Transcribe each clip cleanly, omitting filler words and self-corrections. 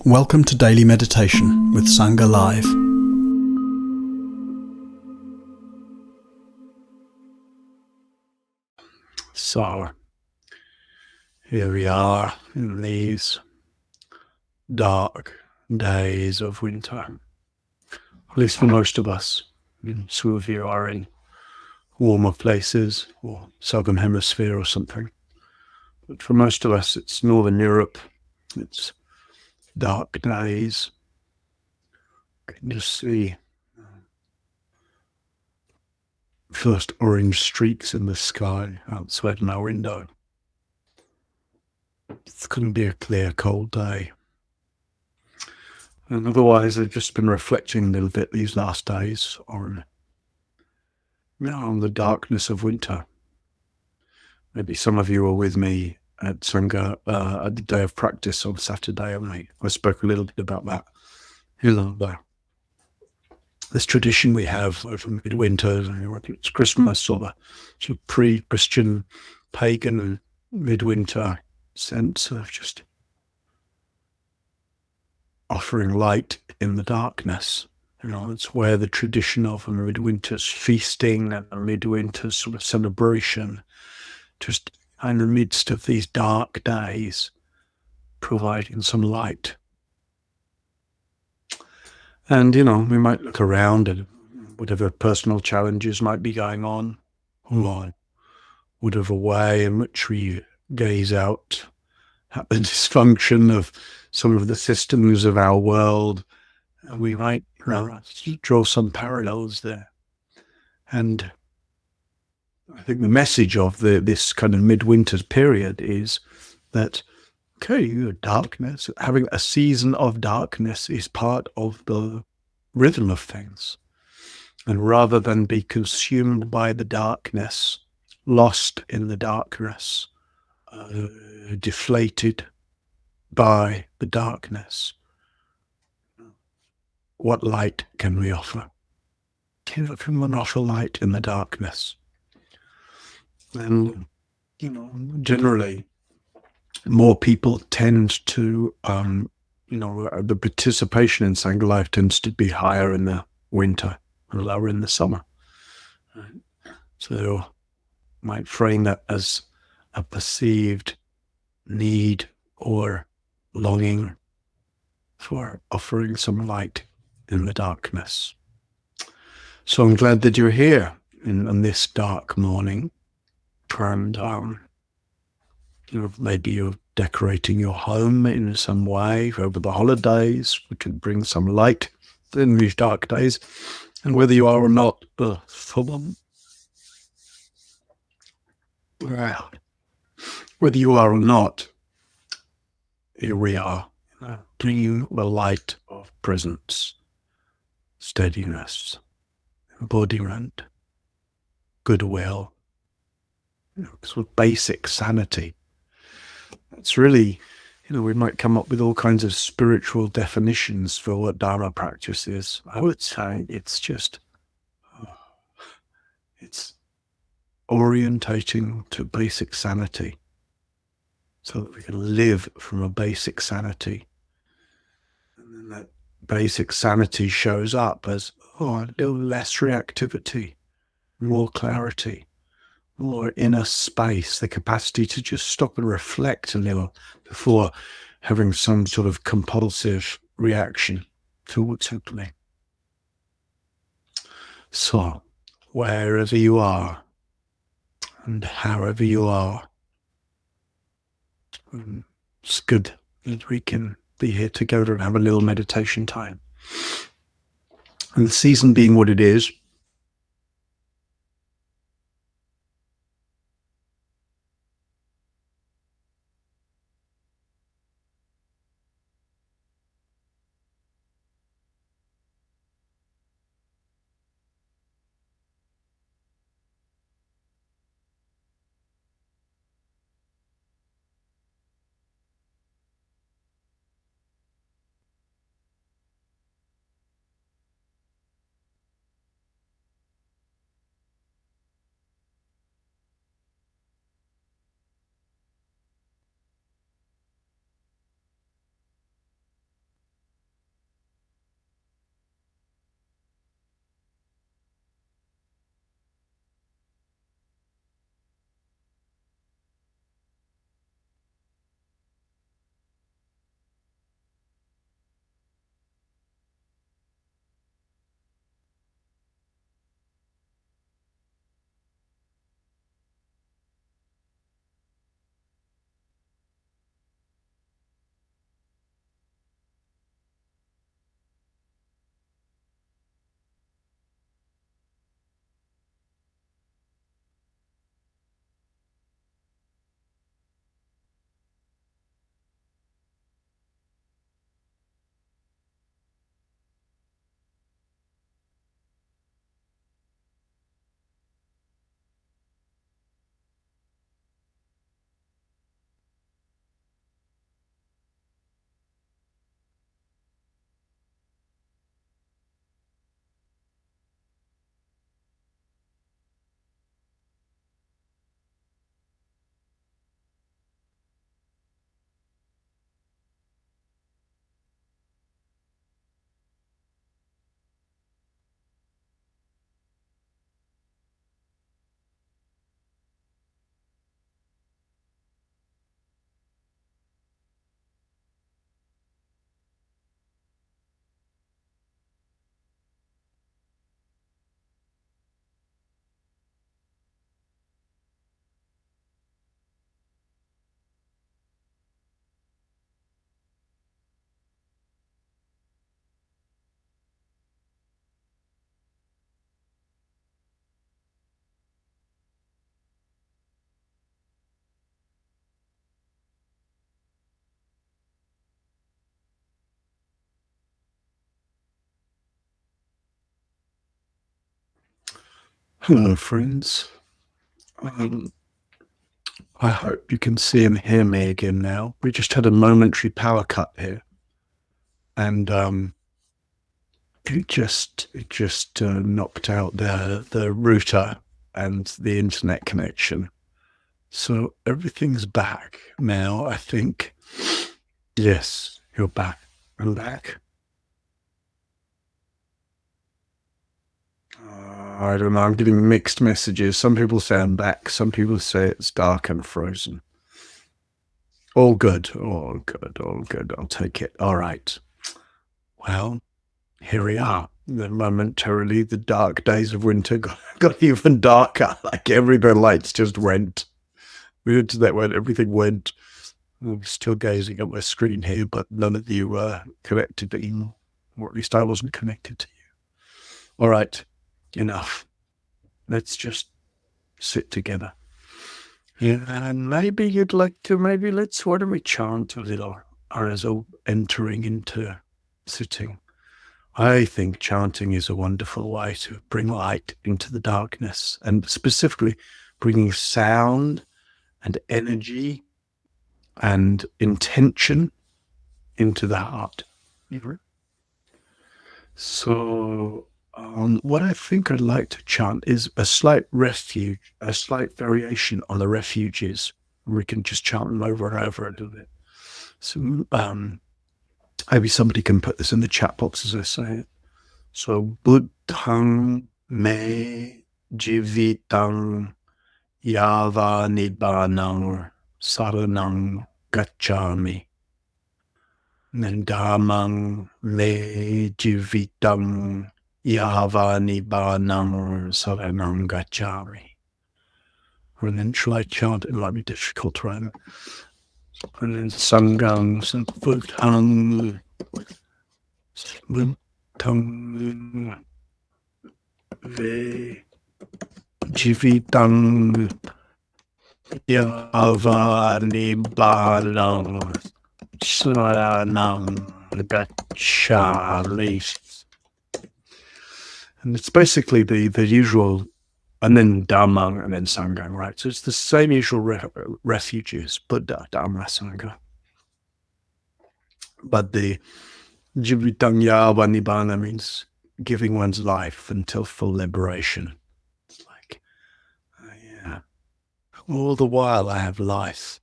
Welcome to Daily Meditation with Sangha Live. So, here we are in these dark days of winter. At least for most of us. Some of you are in warmer places or southern hemisphere or something. But for most of us, it's Northern Europe. It's dark days. You can just see first orange streaks in the sky outside my window. It's going to be a clear, cold day. And otherwise, I've just been reflecting a little bit these last days on the darkness of winter. Maybe some of you were with me at Sangha at the day of practice on Saturday, and I spoke a little bit about that. This tradition we have over midwinter, whether it's Christmas or the sort of pre-Christian pagan midwinter sense of just offering light in the darkness. It's where the tradition of a midwinter's feasting and a midwinter's sort of celebration, just in the midst of these dark days, providing some light. And, we might look around and whatever personal challenges might be going on, or whatever way in which we gaze out at the dysfunction of some of the systems of our world, we might draw some parallels there. And I think the message of this kind of midwinter period is that, darkness, having a season of darkness is part of the rhythm of things. And rather than be consumed by the darkness, lost in the darkness, deflated by the darkness, what light can we offer? Can we offer light in the darkness? And, generally, more people tend to, the participation in Sangha life tends to be higher in the winter and lower in the summer. So might frame that as a perceived need or longing for offering some light in the darkness. So I'm glad that you're here in this dark morning. And maybe you're decorating your home in some way over the holidays. We can bring some light in these dark days. And whether you are or not, whether you are or not, here we are, bringing the light of presence, steadiness, embodiment, goodwill, sort of basic sanity. It's really, we might come up with all kinds of spiritual definitions for what Dharma practice is. I would say it's orientating to basic sanity so that we can live from a basic sanity. And then that basic sanity shows up as, a little less reactivity, more clarity, more inner space, the capacity to just stop and reflect a little before having some sort of compulsive reaction to what's happening. So, wherever you are and however you are, it's good that we can be here together and have a little meditation time. And the season being what it is, Hello, friends. I hope you can see and hear me again now. We just had a momentary power cut here, and it just knocked out the router and the internet connection. So everything's back now, I think. Yes, you're back. I'm back. I don't know. I'm getting mixed messages. Some people say I'm back. Some people say it's dark and frozen. All good. All good. All good. I'll take it. All right. Well, here we are. Then momentarily, the dark days of winter got even darker. Like every the lights just went. We went to that when everything went. I'm still gazing at my screen here, but none of you were connected anymore. Or at least I wasn't connected to you. All right. Enough. Let's just sit together. Yeah, and maybe you'd like to, why don't we chant a little as entering into sitting. I think chanting is a wonderful way to bring light into the darkness, and specifically bringing sound and energy and intention into the heart. So what I think I'd like to chant is a slight variation on the refuges. We can just chant them over and over a little bit. So maybe somebody can put this in the chat box as I say it. So Buddhang me jivitang yava nibbanang saranang gacchami. Nandamang me jivitang yava nibbanang saranang gacchami. And then shall I chant? It might be difficult, right? And then sangang buddhang buddhang ve jivitang yava nibbanang saranang gacchami. And it's basically the usual, and then Dhammang, and then Sanghang, right? So it's the same usual refuges, Buddha, Dhamma, Sangha. But the Jivitanya Nibbana means giving one's life until full liberation. It's like, yeah. All the while I have life,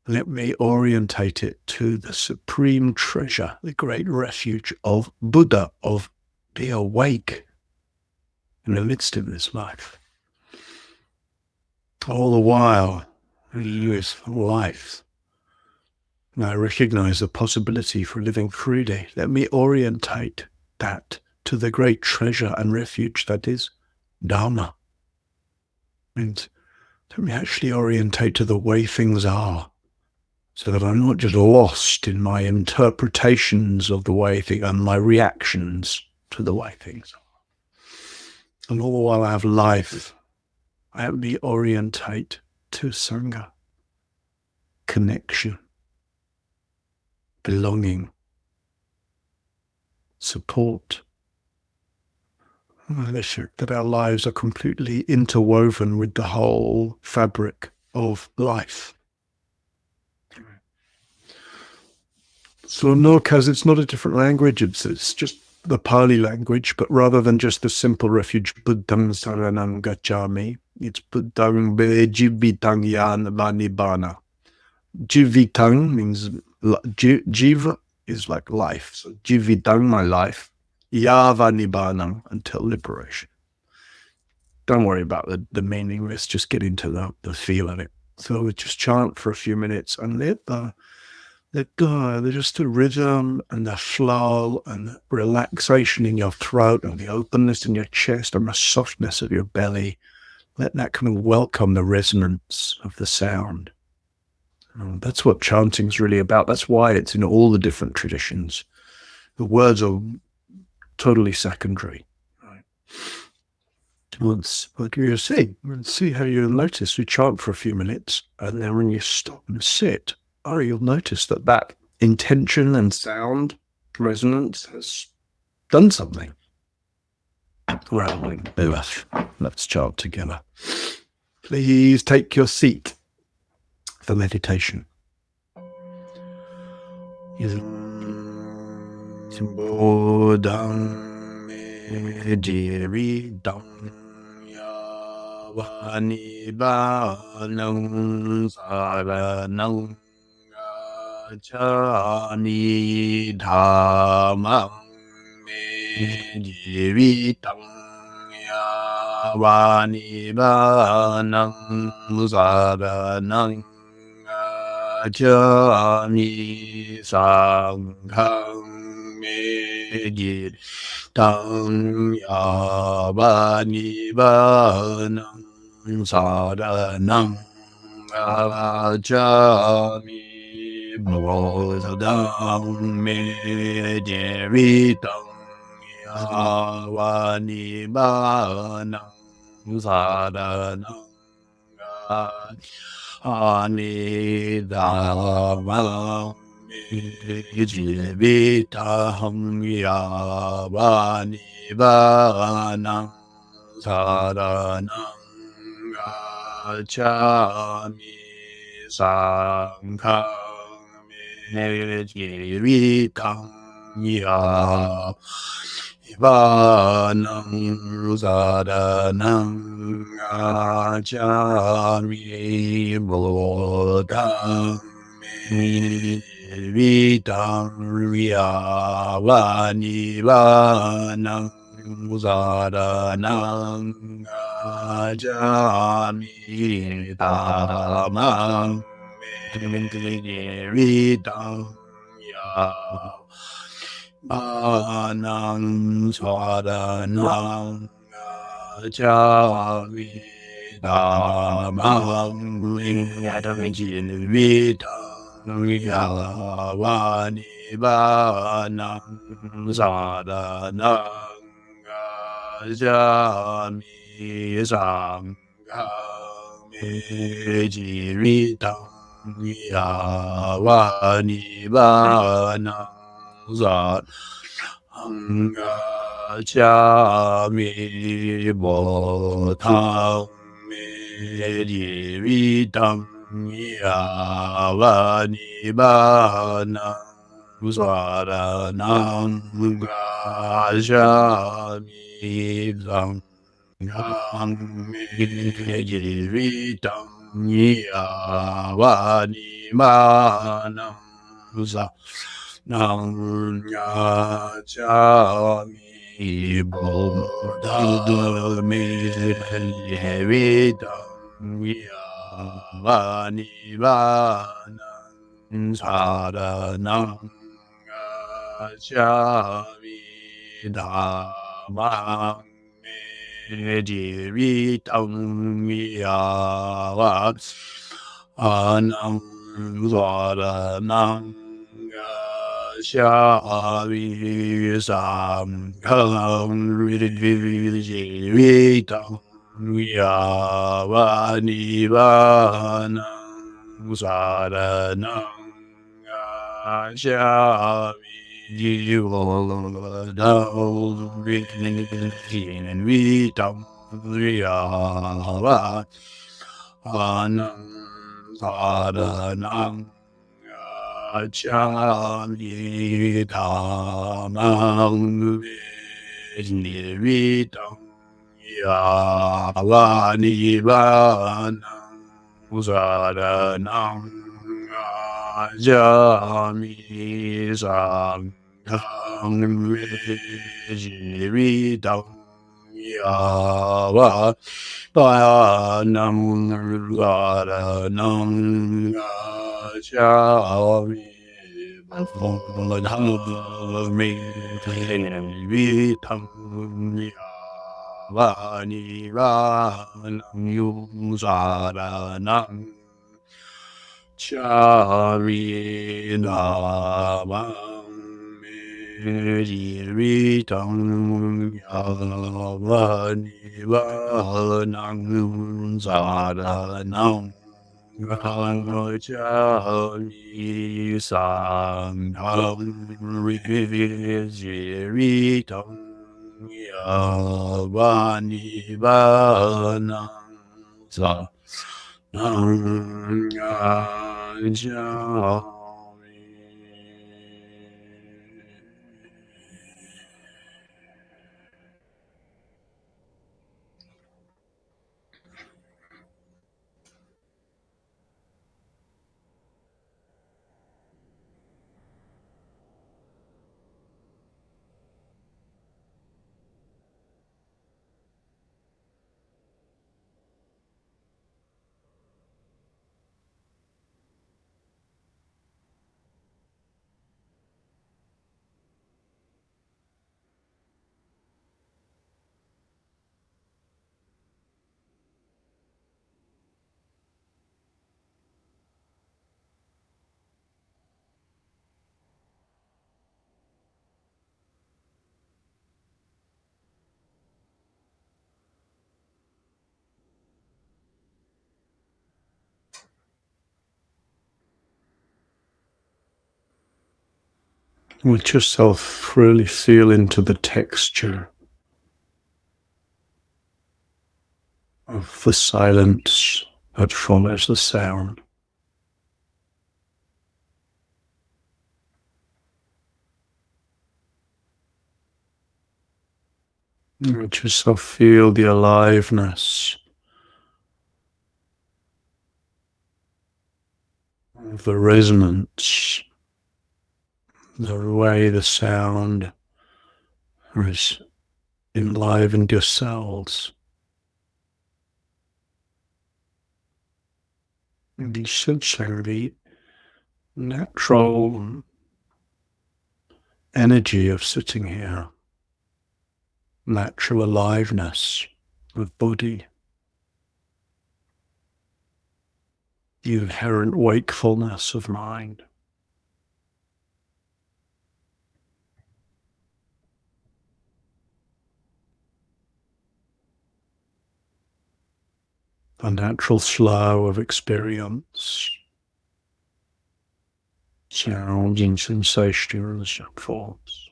let me orientate it to the supreme treasure, the great refuge of Buddha, of be awake in the midst of this life. All the while, use life. I recognize the possibility for living freely. Let me orientate that to the great treasure and refuge that is Dharma. And let me actually orientate to the way things are, so that I'm not just lost in my interpretations of the way things and my reactions to the way things are. And all the while I have life, let me orientate to Sangha, connection, belonging, support. The fact that our lives are completely interwoven with the whole fabric of life. So no, because it's not a different language, it's just the Pali language, but rather than just the simple refuge, Buddhang saranang gacchami, it's Buddhang be jivitang yan nibbana. Jivitang means jiva is like life. So jivitang, my life, yava nibbanang, until liberation. Don't worry about the meaning. Let's just get into the feel of it. So we just chant for a few minutes and let just the rhythm and the flow and the relaxation in your throat and the openness in your chest and the softness of your belly. Let that kind of welcome the resonance of the sound. That's what chanting's really about. That's why it's in all the different traditions. The words are totally secondary. Right? Let's see how you'll notice. We chant for a few minutes, and then when you stop and sit, you'll notice that intention and sound resonance has done something. Growling. Let's chant together. Please take your seat for meditation. Bodham Mediri Dam Yavani Banam Saranam Gacchami Dhammam Mediri Dam Yavani Banam Saranam Gacchami Sangham Mediri Dam Yavani Banam Saranam Gacchami Bodham Mediri Dam Yavani Banam Saranam Anidhamam Jivitam Yavani Vanam Saranam Gacchami Sangham Jivitam Vanam Saranam Gacchami Bodham Vitam Yavani Vanam Saranam Gacchami Dhammam Vitam Anam Saranam Gacchami Dhammam Vitam Yavani Vanam Saranam Gacchami Sangham Jivitam Yavani Vanam Saranam Gacchami Bodham Mediritam Yavani Vanam Saranam Gacchami Sangham Mediritam Yavani Vanam Saranam Gacchami Bodham Mediritam Yavani Vanam Saranam Gacchami Dhammam Mediritam Yavani Vanam Saranam Gacchami Sangham Jivitam Yavani Vanam Saranam Gacchami Vitam Yavani Saranam Gacchami Dhammam Mediritam Yavani Vanam Saranam Gacchami Sangham Mediritam Yavani Vanam Saranam Gacchami Bodham Mediritam Yavani Vanam Saranam Gacchami Dhammam Mediritam Yavani Vanam Saranam Gacchami Sangham Jivitam Yavani Vanang Sa Let yourself really feel into the texture of the silence that follows the sound. Let yourself feel the aliveness of the resonance, the way the sound has enlivened your cells. And essentially, natural energy of sitting here, natural aliveness of body, the inherent wakefulness of mind. The natural flow of experience, sounds and sensations and thoughts.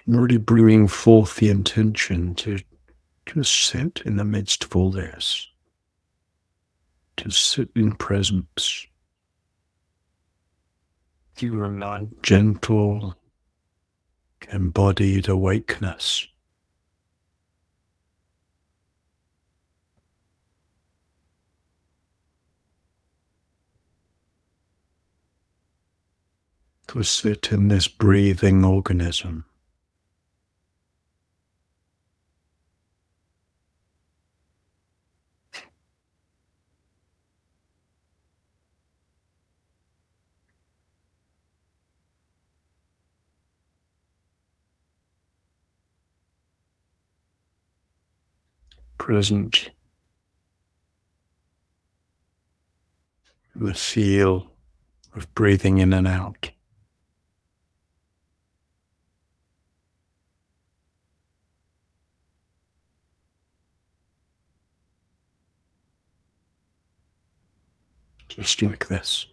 Really bringing forth the intention to just sit in the midst of all this, to sit in presence. You are not gentle, embodied awakeness. To sit in this breathing organism. Present. The feel of breathing in and out. Just like this.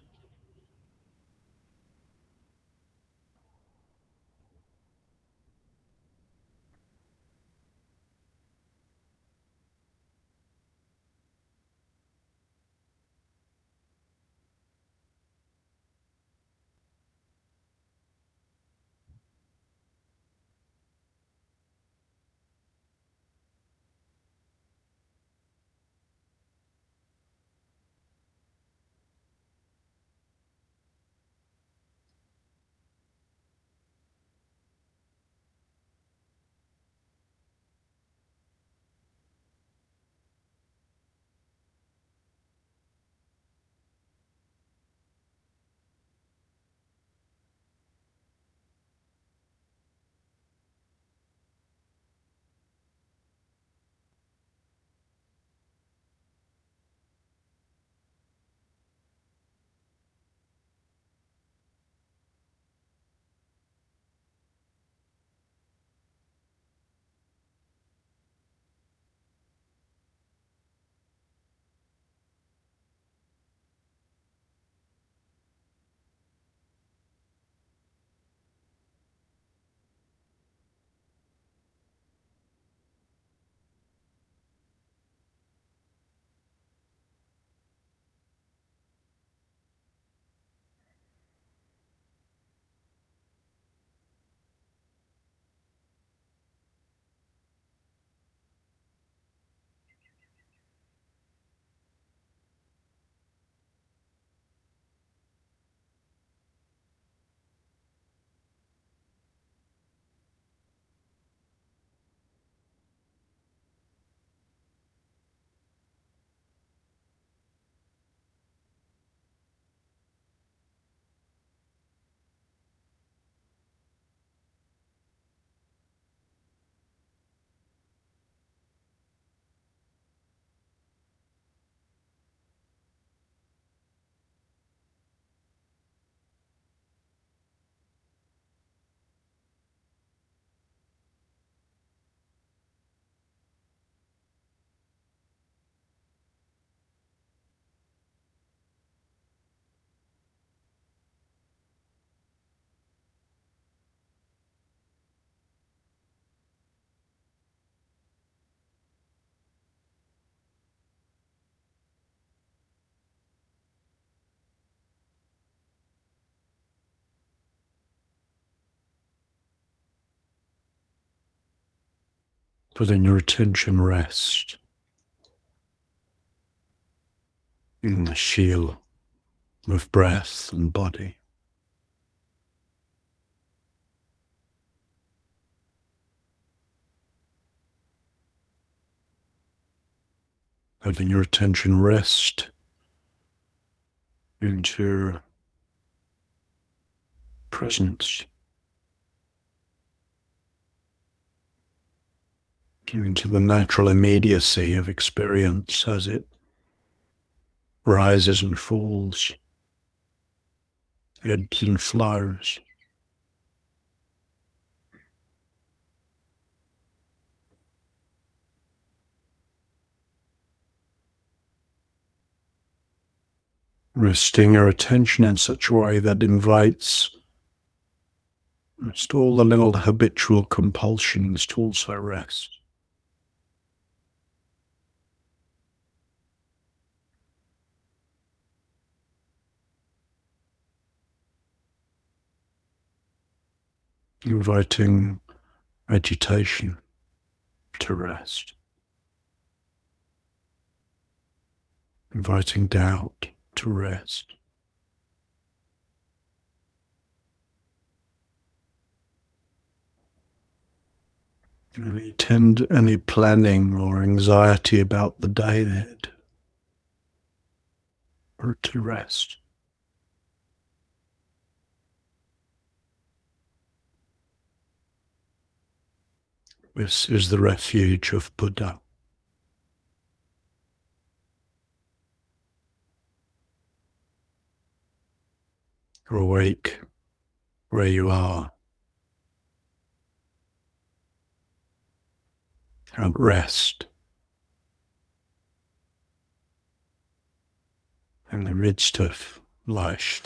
letting your attention rest in the shield of breath and body. Letting your attention rest into presence, into the natural immediacy of experience as it rises and falls, ebbs and flows. Resting your attention in such a way that invites just all the little habitual compulsions to also rest. Inviting agitation to rest. Inviting doubt to rest. Any planning or anxiety about the day ahead, or to rest. This is the refuge of Buddha. You're awake where you are, at rest, in the midst of life.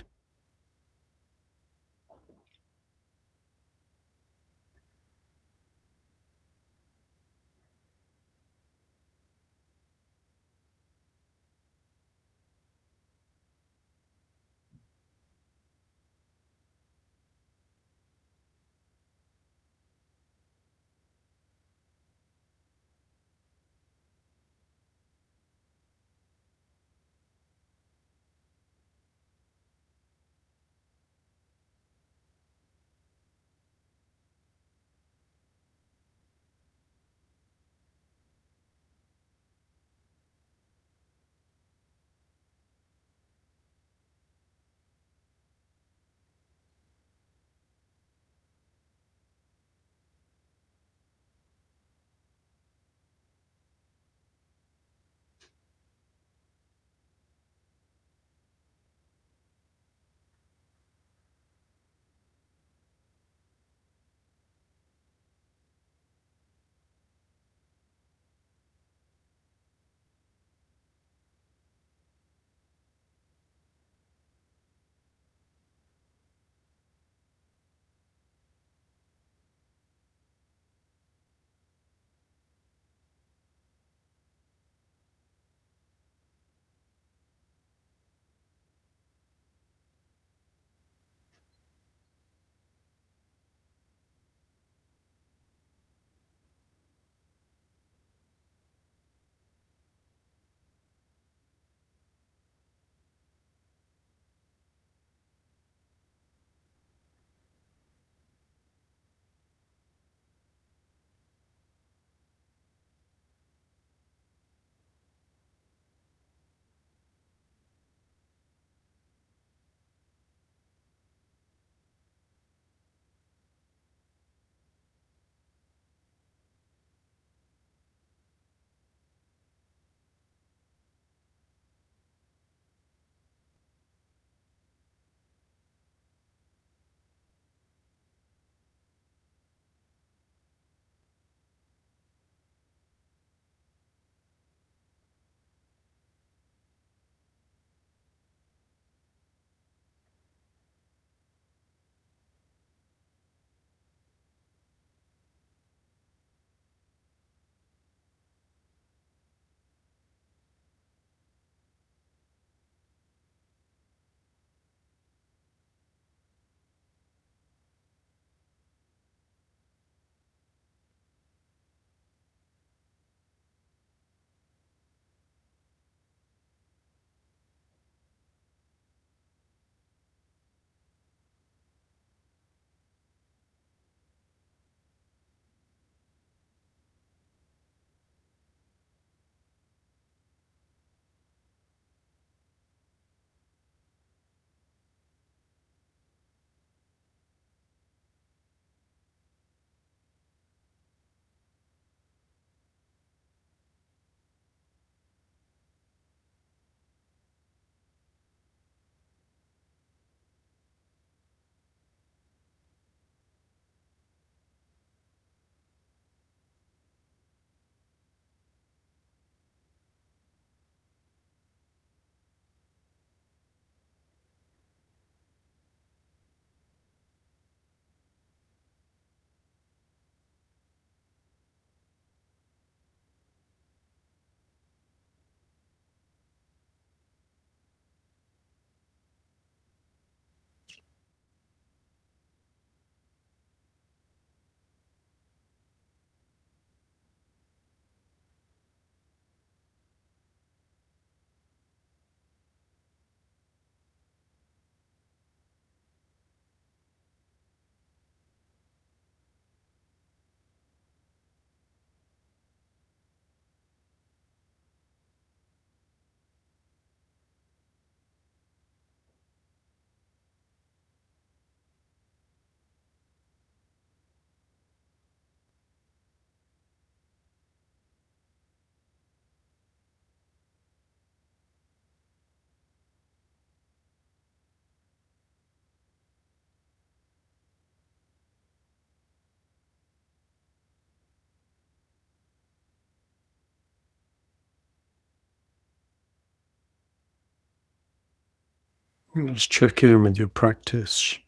Just check in with your practice,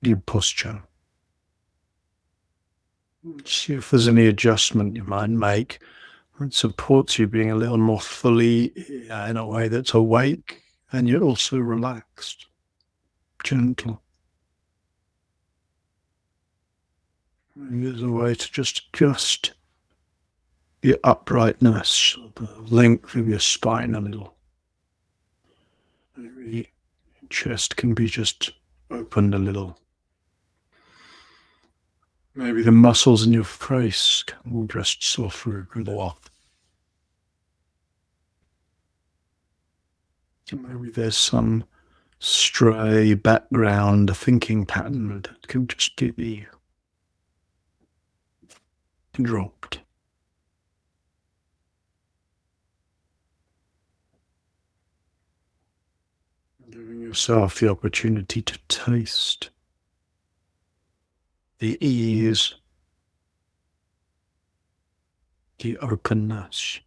your posture. See if there's any adjustment you might make that supports you being a little more fully in a way that's awake and you're also relaxed, gentle. Maybe there's a way to just adjust your uprightness, the length of your spine a little. Maybe your chest can be just opened a little. Maybe the muscles in your face can just soften and go off. Maybe there's some stray background thinking pattern that can just be dropped. Giving yourself the opportunity to taste the ease, the openness,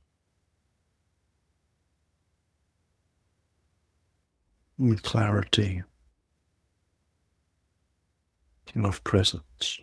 the clarity of presence.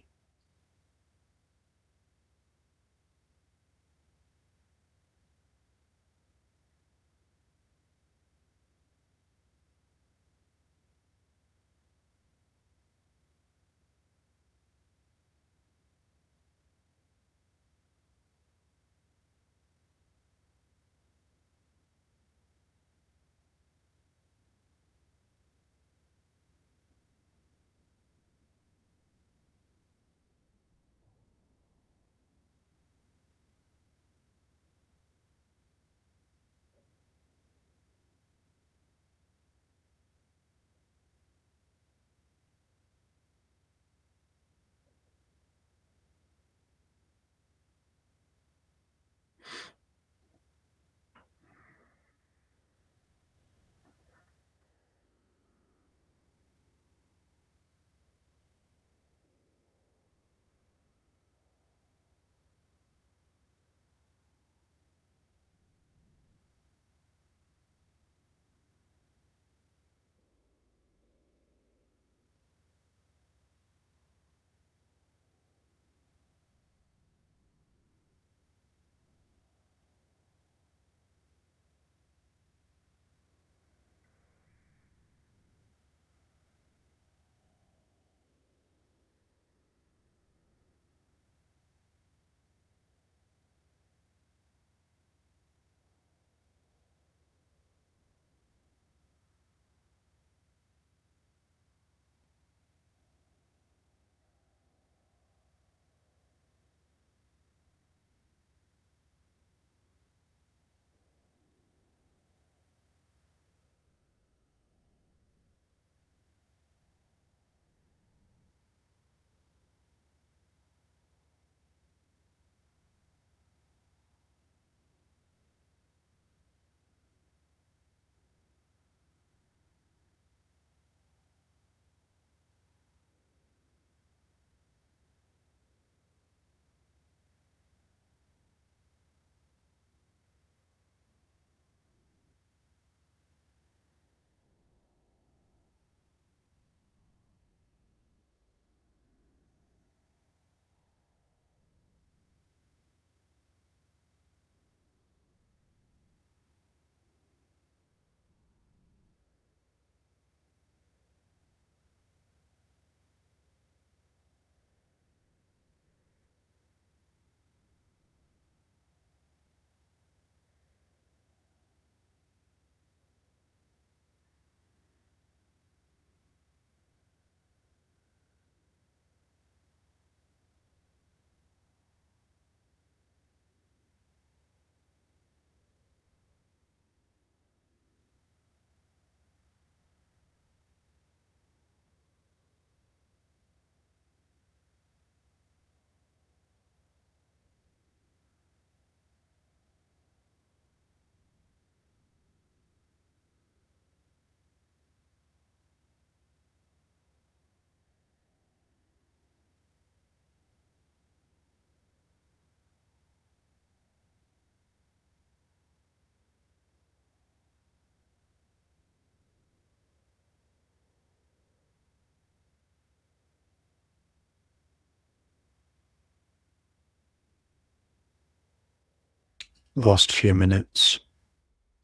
last few minutes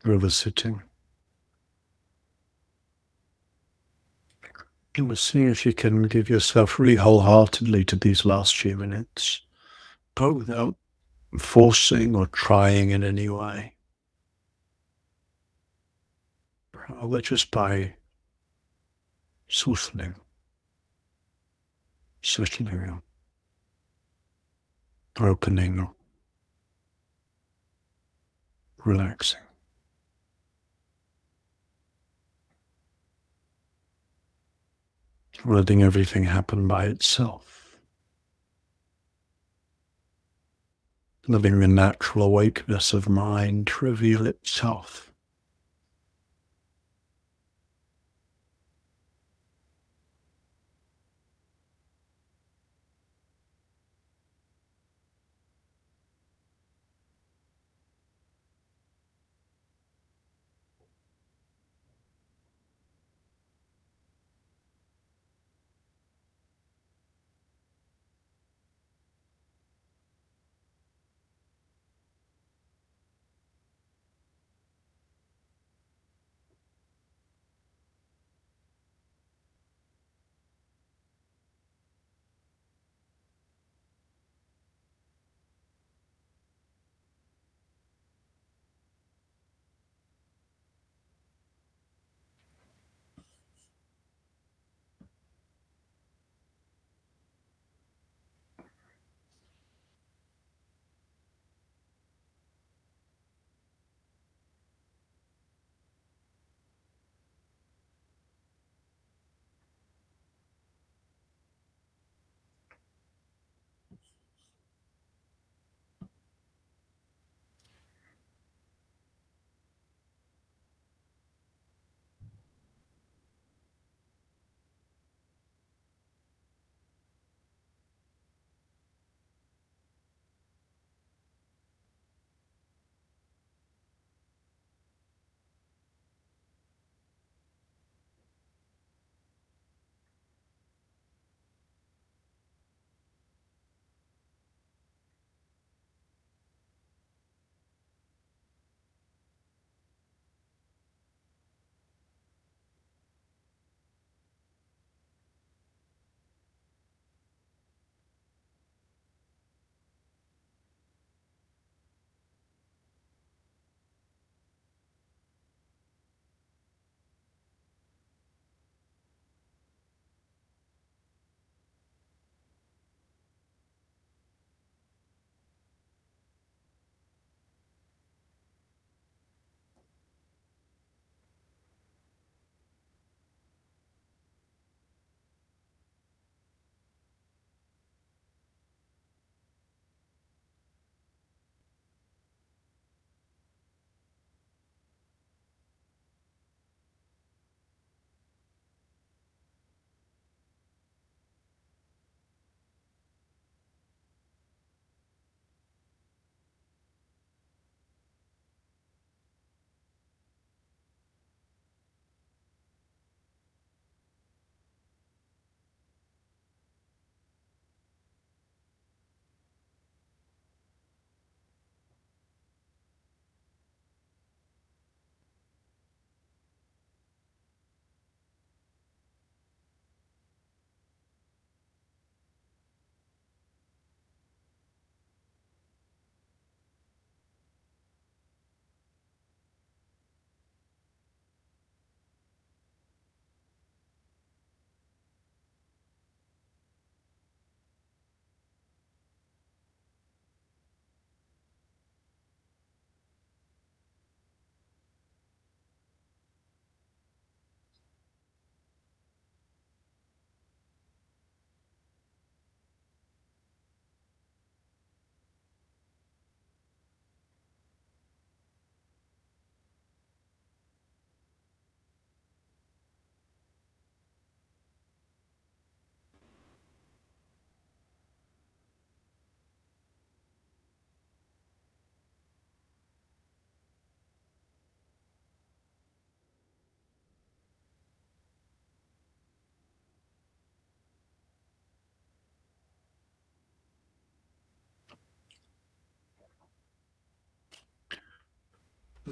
revisiting. You must see if you can give yourself really wholeheartedly to these last few minutes, but without forcing or trying in any way. Rather just by softening, settling, opening, relaxing. Letting everything happen by itself. Letting the natural awakeness of mind reveal itself.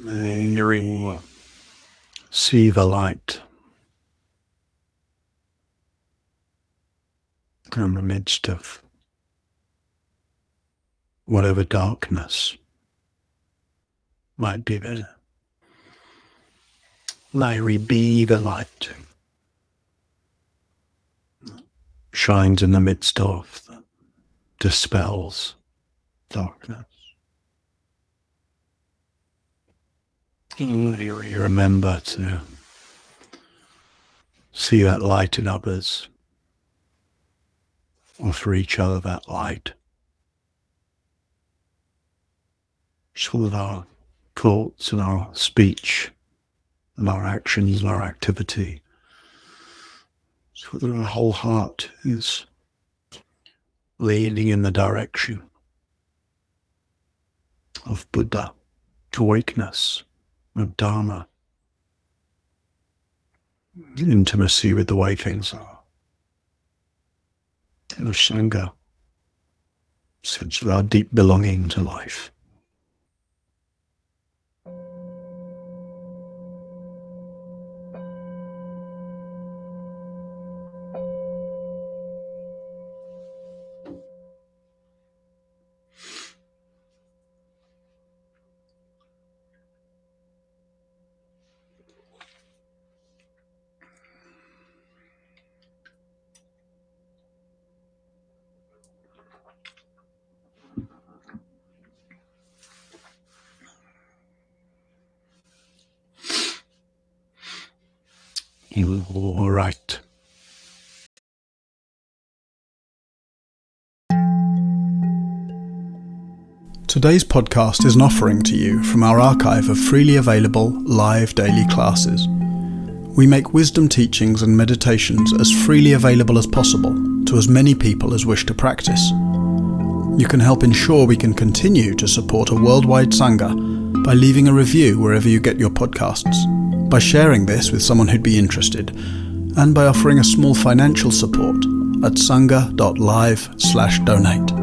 May you see the light in the midst of whatever darkness might be there. May we be the light shines in the midst of, that dispels darkness. You remember to see that light in others, offer each other that light. So with our thoughts and our speech and our actions and our activity, so that our whole heart is leading in the direction of Buddha, awakeness, of Dharma, intimacy with the way things are, and of Sangha, sense of our deep belonging to life. All right. Today's podcast is an offering to you from our archive of freely available live daily classes. We make wisdom teachings and meditations as freely available as possible to as many people as wish to practice. You can help ensure we can continue to support a worldwide Sangha by leaving a review wherever you get your podcasts, by sharing this with someone who'd be interested, and by offering a small financial support at sangha.live/donate.